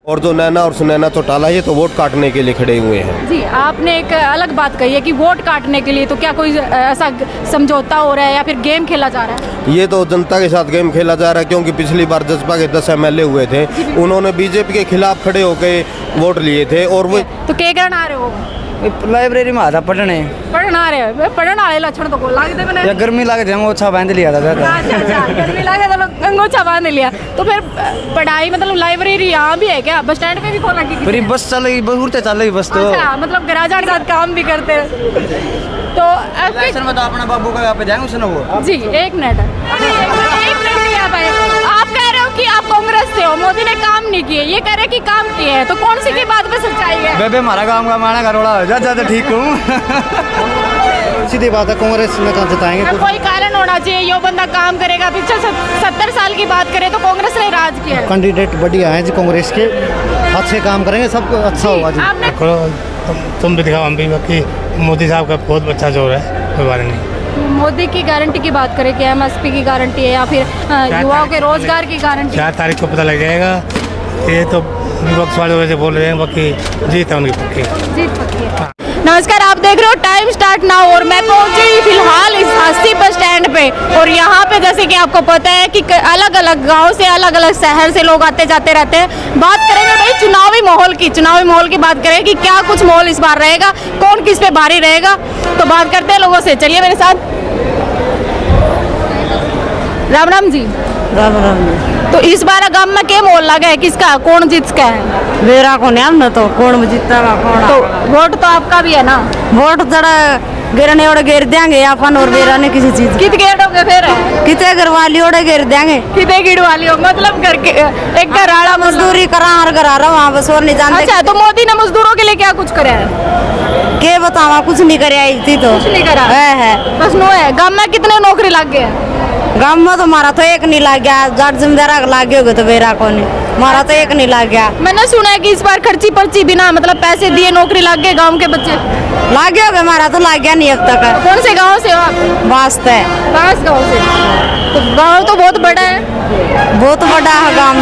और जो नैना और सुनैना चौटाला ये तो वोट काटने के लिए खड़े हुए हैं। जी, आपने एक अलग बात कही है कि वोट काटने के लिए, तो क्या कोई ऐसा समझौता हो रहा है या फिर गेम खेला जा रहा है? ये तो जनता के साथ गेम खेला जा रहा है, क्योंकि पिछली बार जसपा के 10 MLA हुए थे, उन्होंने बीजेपी के खिलाफ खड़े होकर वोट लिए थे। और वो तो क्या करना आ रहे हो? लाइब्रेरी में आता पढ़ने आ रहे हो? पढ़ने वाले लक्षण तो को लागते बने या गर्मी लग जाए अंगोछा बांध लिया था। अच्छा, गर्मी लगे तो अंगोछा बांध लिया। तो फिर पढ़ाई मतलब लाइब्रेरी यहाँ भी है क्या? बस स्टैंड पे भी खोला की? फिर बस चल रही, बस उड़ते चल रही बस तो। अच्छा, मतलब गराजा के साथ काम भी करते हैं। तो में तो अपना बाबू का यहाँ पे जाएंगे उसने वो। जी, एक मिनट के लिए आप आए। आप कह रहे हो कि आप कांग्रेस से हो, मोदी ने काम नहीं किए, ये कह रहे कि काम किए हैं, तो कौन सी की बात पे सच्चाई है? बेबे हमारा गाँव का माना करोड़ा हो जा तो ठीक हूँ। सीधी बात है, कांग्रेस में कहाँ जिताएंगे? कोई कारण होना चाहिए, यो बंदा काम करेगा। पिछले 70 साल की बात करें तो कांग्रेस ने राज किया है। कैंडिडेट बढ़िया हैं जी कांग्रेस के, अच्छे काम करेंगे, सब अच्छा होगा जी। आपने तुम भी दिखाओ, हम भी बाकी मोदी साहब का बहुत अच्छा जोर है, कोई बात नहीं। मोदी की गारंटी की बात करें कि MSP की गारंटी है या फिर युवाओं के रोजगार की गारंटी? 4 तारीख को पता लग जाएगा। ये तो विपक्ष वाले वैसे बोल रहे हैं, बाकी जीत है उनकी पक्की। जीत पक्की है। नमस्कार, आप देख रहे हो टाइम स्टार्ट नाउ और मैं पहुंची फिलहाल इस हस्ती बस स्टैंड पे। और यहाँ पे जैसे कि आपको पता है कि अलग अलग गांव से, अलग अलग शहर से लोग आते जाते रहते हैं। बात करेंगे भाई चुनावी माहौल की बात करें कि क्या कुछ माहौल इस बार रहेगा, कौन किस पे भारी रहेगा, तो बात करते हैं लोगों से। चलिए मेरे साथ। राम राम जी। राम राम। तो इस बार गांव में क्या माहौल लगा है, किसका कौन जीत का है? मेरा को नाम न तो कौन जीतता कौन। तो वोट तो आपका भी है ना? वोट जरा गिरने और गिर देंगे अपन, और मेरा ने किसी चीज कित गेड़ोगे फिर? कितने घर वाली ओढ़े गिर देंगे। कितने गिड़ वाली हो मतलब घर के एक घर आड़ा मजदूरी करा हर घर आ रहा वहाँ बस, और नहीं जानते। अच्छा, तो मोदी ने मजदूरों के लिए क्या कुछ कराया है? के बतावा, कुछ नहीं करे आई थी तो कुछ नहीं करा है। बस नो है। गांव में कितने नौकरी लग गए हैं? गाँव में तो हमारा तो एक नहीं लग गया, जट जिम्मेदार लागे होगे तो मेरा को नहीं, हमारा तो एक नहीं लग गया। मैंने सुना है कि इस बार खर्ची पर्ची बिना मतलब पैसे दिए नौकरी लग गए गांव के बच्चे। लागे होगे, हमारा तो लग गया नहीं अब तक। कौन से गांव से हो आप? वास्ते पास गांव से। तो गांव तो बहुत बड़ा है। बहुत बड़ा है गाँव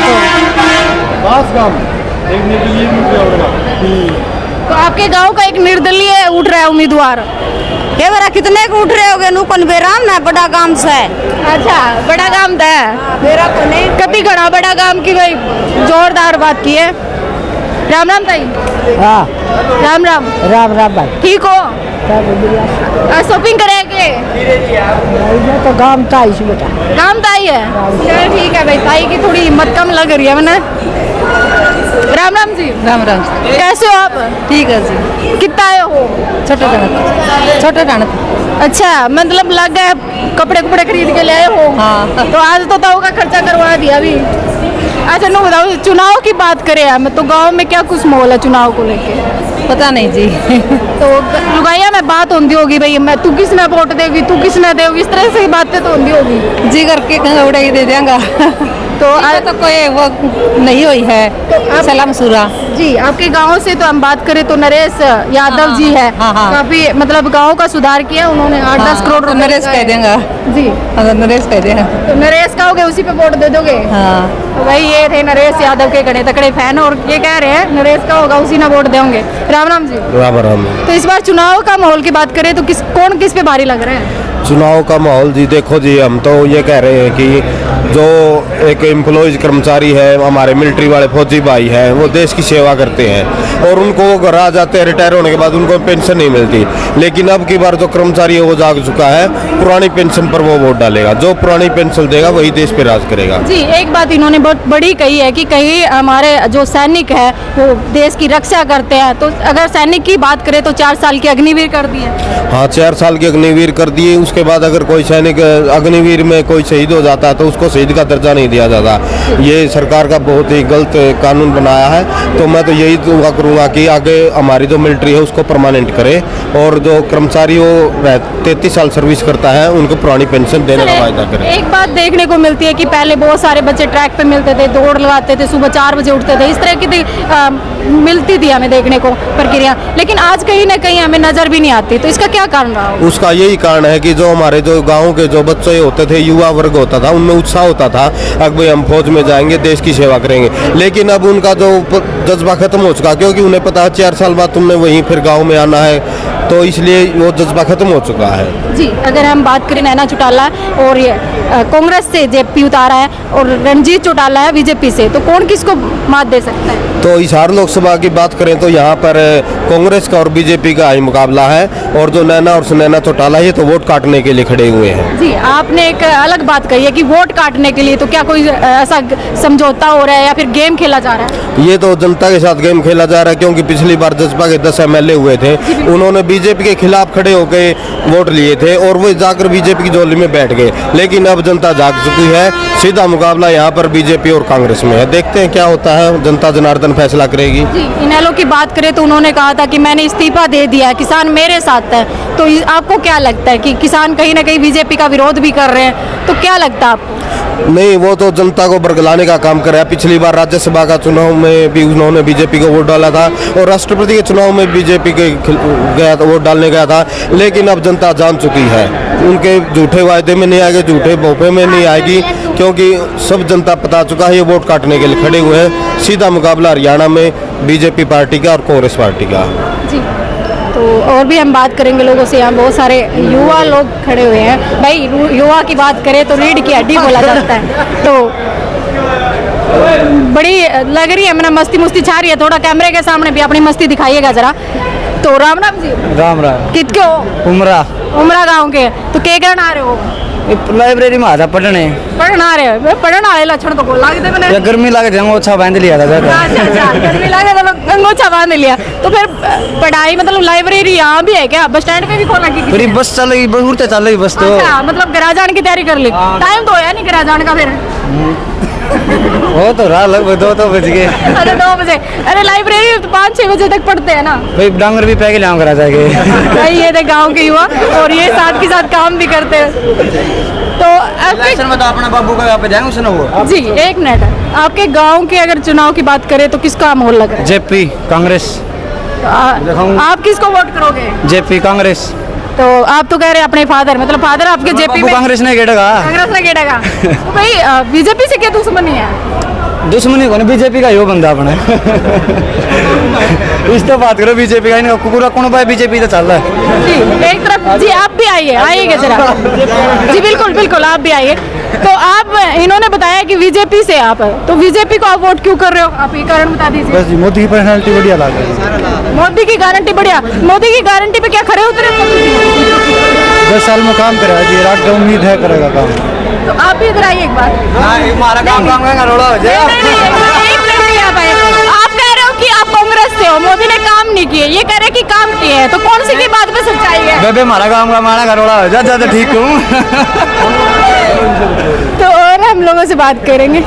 तो आपके गांव का एक निर्दलीय उठ रहा है उम्मीदवार। के बेरा कितने को उठ रहे होगे नू कौन बेराम ना बड़ा काम से। अच्छा, बड़ा काम था मेरा को नहीं कभी घड़ा बड़ा काम की भाई जोरदार बात की है। राम राम ताई। हाँ राम राम। राम राम भाई। ठीक हो? शॉपिंग करेंगे तो गाँव ताई से बेटा, काम ताई है। चलो ठीक है भाई, ताई की थोड़ी हिम्मत कम लग रही है मैंने। राम राम जी। राम राम। कैसे हो आप? ठीक है जी। कितना आए हो? छोटे डांड। अच्छा, मतलब लग गए कपड़े खरीद के ले आए हो? हाँ। तो आज तो ताऊ का खर्चा करवा दिया अभी। अच्छा, नो बताओ, चुनाव की बात करें हम तो गांव में क्या कुछ माहौल है चुनाव को लेके? पता नहीं जी। तो लुगाइया में बात होती होगी भाई, मैं तू किस में वोट देगी, तू किस में देगी, इस तरह से बातें तो होती होगी। जी करके उड़ा ही दे देंगे। तो आज तो कोई वो नहीं हुई है। तो सलाम सूरा जी, आपके गांव से तो हम बात करें तो नरेश यादव जी है। हाँ। काफी मतलब गांव का सुधार किया उन्होंने। 8-10 करोड़ रुपए नरेश कह देंगे जी। अगर नरेश कह देंगे तो नरेश कहोगे उसी पे वोट दे दोगे? हाँ। तो भाई ये थे नरेश यादव के कड़े तकड़े फैन और ये कह रहे हैं नरेश का होगा उसी ने वोट देंगे। राम राम जी। राम राम। तो इस बार चुनाव का माहौल की बात करें तो कौन किस पे भारी लग रहे हैं? चुनाव का माहौल जी देखो जी, हम तो ये कह रहे हैं कि जो एक एम्प्लॉयज कर्मचारी है, हमारे मिलिट्री वाले फौजी भाई हैं, वो देश की सेवा करते हैं और उनको घर आ जाते हैं रिटायर होने के बाद, उनको पेंशन नहीं मिलती। लेकिन अब की बार जो कर्मचारी है वो जाग चुका है, पुरानी पेंशन पर वो वोट डालेगा। जो पुरानी पेंशन देगा वही देश पे राज करेगा। जी, एक बात इन्होंने बहुत बड़ी कही है कि कहीं हमारे जो सैनिक है वो देश की रक्षा करते हैं। तो अगर सैनिक की बात करें तो 4 साल के अग्निवीर कर दिए। हाँ, 4 साल के अग्निवीर कर दिए। उसके बाद अगर कोई सैनिक अग्निवीर में कोई शहीद हो जाता है तो उसको शहीद का दर्जा नहीं दिया जाता। ये सरकार का बहुत ही गलत कानून बनाया है। तो मैं तो यही दुआ करूँगा कि आगे हमारी जो मिलिट्री है उसको परमानेंट करे और जो कर्मचारी वो 33 साल सर्विस करता है उनको पुरानी पेंशन देने का वायदा करे। एक बात देखने को मिलती है कि पहले बहुत सारे बच्चे ट्रैक पे मिलते थे, दौड़ लगाते थे, सुबह 4 बजे उठते थे, इस तरह की मिलती थी हमें देखने को प्रक्रिया, लेकिन आज कहीं ना कहीं हमें नजर भी नहीं आती। तो इसका क्या कारण रहा होगा? उसका यही कारण है कि जो हमारे जो गांव के जो बच्चे होते थे, युवा वर्ग होता था, उनमें उत्साह होता था अब भाई हम फौज में जाएंगे, देश की सेवा करेंगे। लेकिन अब उनका जो जज्बा खत्म हो चुका, क्योंकि उन्हें पता है 4 साल बाद तुमने वहीं फिर गांव में आना है, तो इसलिए वो जज्बा खत्म हो चुका है। जी, अगर हम बात करें नैना चौटाला और ये कांग्रेस से जेपी उतारा है और रणजीत चौटाला है बीजेपी से, तो कौन किसको मात दे सकता है? तो हिसार लोकसभा की बात करें तो यहाँ पर कांग्रेस का और बीजेपी का ही मुकाबला है, और जो नैना और सुनैना चौटाला ये तो वोट काटने के लिए खड़े हुए हैं। जी, आपने एक अलग बात कही है कि वोट काटने के लिए, तो क्या कोई ऐसा समझौता हो रहा है या फिर गेम खेला जा रहा है? ये तो जनता के साथ गेम खेला जा रहा है, क्योंकि पिछली बार जसपा के 10 MLA हुए थे, उन्होंने बीजेपी के खिलाफ खड़े होकर वोट लिए थे और वो जाकर बीजेपी की झोली में बैठ गए। लेकिन अब जनता जाग चुकी है, सीधा मुकाबला यहाँ पर बीजेपी और कांग्रेस में है। देखते हैं क्या होता है, जनता जनार्दन फैसला करेगी। जी, इनेलो की बात करें तो उन्होंने कहा था कि मैंने इस्तीफा दे दिया है, किसान मेरे साथ है। तो आपको क्या लगता है कि किसान कहीं ना कहीं बीजेपी का विरोध भी कर रहे हैं, तो क्या लगता है आपको? नहीं, वो तो जनता को बरगलाने का काम कर रहा है। पिछली बार राज्यसभा का चुनाव में भी उन्होंने बीजेपी को वोट डाला था और राष्ट्रपति के चुनाव में बीजेपी के गया वोट डालने गया था। लेकिन अब जनता जान चुकी है, उनके झूठे वायदे में नहीं आएगी, झूठे भोपे में नहीं आएगी, क्योंकि सब जनता पता चुका है ये वोट काटने के लिए खड़े हुए हैं। सीधा मुकाबला हरियाणा में बीजेपी पार्टी का और कांग्रेस पार्टी का। जी, तो और भी हम बात करेंगे लोगों से। यहाँ बहुत सारे युवा लोग खड़े हुए हैं। भाई, युवा की बात करें तो रीढ़ की हड्डी बोला जाता है, तो बड़ी लग रही है, मैंने मस्ती मुस्ती छा रही है। थोड़ा कैमरे के सामने भी अपनी मस्ती दिखाइएगा जरा। तो राम राम जी। राम राम। कितके हो? उमरा गांव के। तो के करना आ रहे हो? लाइब्रेरी में आजा पढ़ने आ रहे हो? पढ़ना आ रहे लक्षण तो बोल लागे थे मैंने। गर्मी लगे थे, अंगोछा बांध लिया था। अच्छा, गर्मी लगे तो अंगोछा बांध लिया। तो फिर पढ़ाई मतलब लाइब्रेरी यहाँ भी है क्या? बस स्टैंड पे भी खोला की? मेरी बस चल रही, बस उड़ते चल रही बस तो। अच्छा, मतलब घर जाने की तैयारी कर ली। टाइम तो है नहीं घर जाने का फिर? वो तो रहा लगभग 2 बज गए। अरे 2 बजे? अरे लाइब्रेरी तो 5-6 बजे तक पढ़ते हैं ना भाई। डांगर भी पैके लिया करा जाएंगे भाई। ये थे गांव के युवा और ये साथ के साथ काम भी करते हैं। तो इलेक्शन में तो अपना बाबू का यहाँ पे जाएंगे उसने वो। जी, एक मिनट, आपके गांव के अगर चुनाव की बात करें तो किसका माहौल लग रहा है? जेपी कांग्रेस। आप किसको वोट करोगे? जेपी कांग्रेस। तो आप तो कह रहे हैं अपने फादर, मतलब फादर आपके जेपी में? कांग्रेस ने गेटेगा। कांग्रेस ने गेटेगा। तो भाई बीजेपी से क्या दुश्मनी है? दुश्मनी को बीजेपी का यो बंदा अपने इस तो बात करो बीजेपी का, इनका पूरा कौन भाई बीजेपी तो चल रहा है। जी, एक तरफ जी आप भी आइएगा जरा। जी बिल्कुल बिल्कुल, आप भी आइए। तो आप, इन्होंने बताया कि बीजेपी से आप, तो बीजेपी को आप वोट क्यों कर रहे हो? आप ये कारण बता दीजिए। बस जी, मोदी की पर्सनालिटी बढ़िया लग रही है। मोदी की गारंटी बढ़िया। मोदी की गारंटी पे क्या खड़े उतरे? 10 साल में काम करेगा जी, रात का उम्मीद है करेगा काम। तो आप भी इधर आइए एक बार। हमारा काम का रोड़ा हो जाए। आप कह रहे हो कि आप कांग्रेस से हो, मोदी ने काम नहीं किए, ये कह रहे कि काम किए हैं, तो कौन सी की बात पे सच्चाई है? बेबे हमारा काम का हमारा घरोड़ा हो जाए, ज्यादा ठीक हूँ। तो और हम लोगों से बात करेंगे।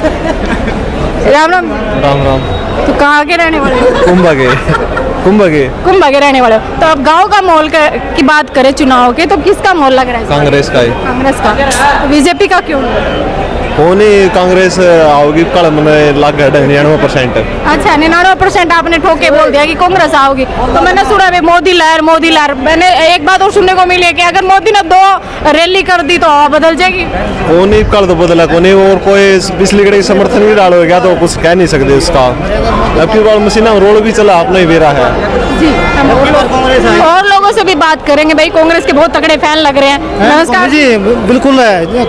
राम राम। राम राम। तो कहाँ के रहने वाले हो? कुंभ के रहने वाले हो। तो अब गांव का माहौल की बात करें चुनाव के, तो किसका माहौल लग रहा है? कांग्रेस का ही। कांग्रेस का। बीजेपी का क्यों? होनी कांग्रेस आओगी कल में लग है 99%। अच्छा, 99% आपने ठोके बोल दिया कि कांग्रेस आओगी। तो मैंने सुना भाई मोदी लहर। मैंने एक बात और सुनने को मिली है कि अगर मोदी ने 2 रैली कर दी तो बदल जाएगी। होनी कल तो बदला कोनी, और कोई पिछली घड़ी समर्थन भी डालोगे तो कुछ कह नहीं सकते उसका। अब की बार मशीना रोड भी चला अपना ही बेरा है। जी, हम और लोगों से भी बात करेंगे। भाई कांग्रेस के बहुत तगड़े फैन लग रहे हैं। नमस्कार जी, बिल्कुल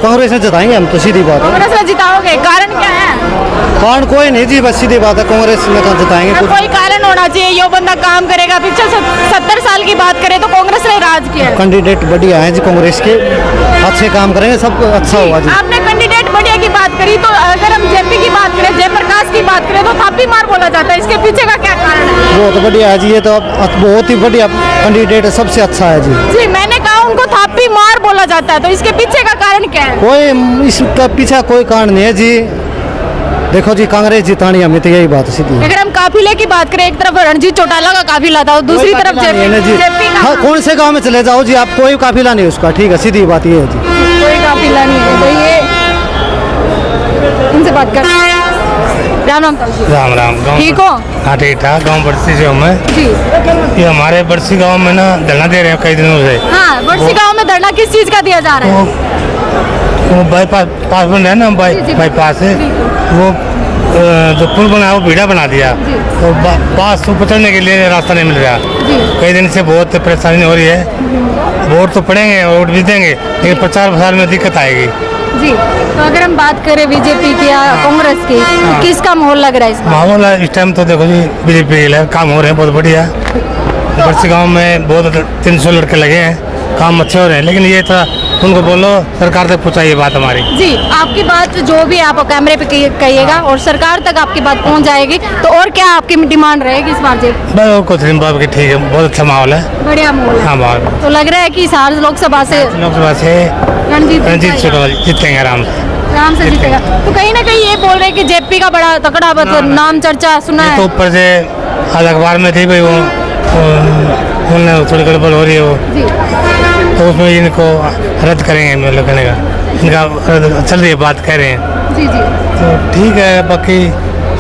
कांग्रेस ने जिताएंगे हम तो, सीधी बात है। कांग्रेस में जिताओगे, कारण क्या है? कारण कोई नहीं जी, बस सीधी बात है, कांग्रेस में जिताएंगे। कोई कारण होना चाहिए, यो बंदा काम करेगा। पिछले 70 साल की बात करें तो कांग्रेस ने राज किया। कैंडिडेट बढ़िया है जी कांग्रेस के, अच्छे काम करेंगे, सब अच्छा होगा जी। आपने कैंडिडेट बढ़िया की बात करी, तो अगर हम जेपी की बात करें, जयप्रकाश की बात करें, तो थापी मार बोला जाता है। इसके पीछे का क्या कारण है? बहुत बढ़िया है जी, ये तो बहुत ही बढ़िया कैंडिडेट है, सबसे अच्छा है जी। जी, मैंने कहा उनको थापी मार बोला जाता है, तो इसके पीछे का कारण क्या है? कोई इसका पीछे कोई कारण नहीं है जी। देखो जी, कांग्रेस जितानी हमें तो यही बात सीधी। अगर हम काफिले की बात करें, एक तरफ रणजीत चौटाला का काफिला था और दूसरी तरफ जेपी का। हाँ, कौन से गांव में चले जाओ जी आप, कोई काफिला नहीं उसका, ठीक है, सीधी बात ये है जी। कोई काफिला नहीं है। तो ये इनसे बात कर, राम राम ताऊ जी। राम राम गाँव ठीक हो? हाँ ठीक ठाक। गाँव बरसी से हूँ मैं। जी ये हमारे बरसी गांव में ना धरना दे रहे हैं कई दिनों से। हाँ, बरसी गांव में धरना किस चीज का दिया जा रहा है? वो बाईपास पास बन रहा है ना, बाईपास है वो जो पुल बना है वो भीड़ा बना दिया, और पास ऊपर चढ़ने के लिए रास्ता नहीं मिल रहा। कई दिन से बहुत परेशानी हो रही है। वोट तो पड़ेंगे, वोट भी देंगे, लेकिन प्रचार प्रसार में दिक्कत आएगी। जी, तो अगर हम बात करें बीजेपी की या कांग्रेस की, तो किसका माहौल लग रहा है इस बार? माहौल इस टाइम तो देखो जी बीजेपी काम हो रहे हैं बहुत बढ़िया। बरसी गाँव में बहुत 300 लड़के लगे हैं, काम अच्छे हो रहे हैं, लेकिन ये था उनको बोलो सरकार तक पहुँचाइए बात हमारी। जी, आपकी बात जो भी आप कैमरे पे कहिएगा और सरकार तक आपकी बात पहुंच जाएगी, तो और क्या आपकी डिमांड रहेगी इस बार? जी बस कुछ दिन बाद ठीक है, बहुत अच्छा माहौल है। बढ़िया माहौल है। हाँ माहौल तो लग रहा है कि सार लोकसभा से लोकसभा से रणजीत जाएगा। चौटाला जीतेंगे आराम से। आराम से जीतेगा। तो कहीं ना कहीं ये बोल रहे हैं कि जेपी का बड़ा तकड़ा नाम चर्चा सुना ये है। तो ऊपर से आज अखबार में थी भाई, वो उन्होंने थोड़ी गड़बड़ हो रही है वो, जी तो उसमें इनको रद्द करेंगे मतलब कहने का, इनका रद्द चल रही है बात, कह रहे हैं। जी जी तो ठीक है, बाकी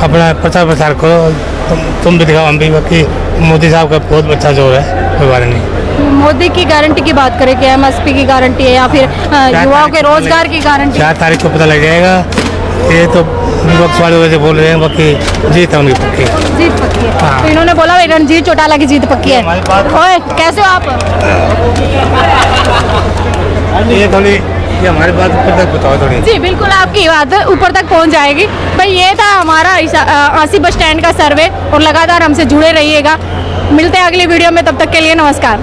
अपना प्रचार प्रसार करो, तुम भी दिखाओ, हम भी। बाकी मोदी साहब का बहुत अच्छा जोर है, कोई बात नहीं। मोदी की गारंटी की बात करें कि एमएसपी की गारंटी है या फिर युवाओं के रोजगार की गारंटी? 4 तारीख को पता लग जाएगा। ये तो विपक्ष वाले वजह बोल रहे हैं, बाकी जीत है उनकी पक्की। जीत पक्की है। हाँ। तो इन्होंने बोला भाई रणजीत चौटाला की जीत पक्की है। हमारी बात- ओए कैसे हो आप? ये थोड़ी, ये हमारी बात ऊपर तक बताओ थोड़ी। जी बिल्कुल, आपकी बात ऊपर तक पहुंच जाएगी। भाई ये था हमारा आसी बस स्टैंड का सर्वे, और लगातार हमसे जुड़े रहिएगा। मिलते हैं अगली वीडियो में, तब तक के लिए नमस्कार।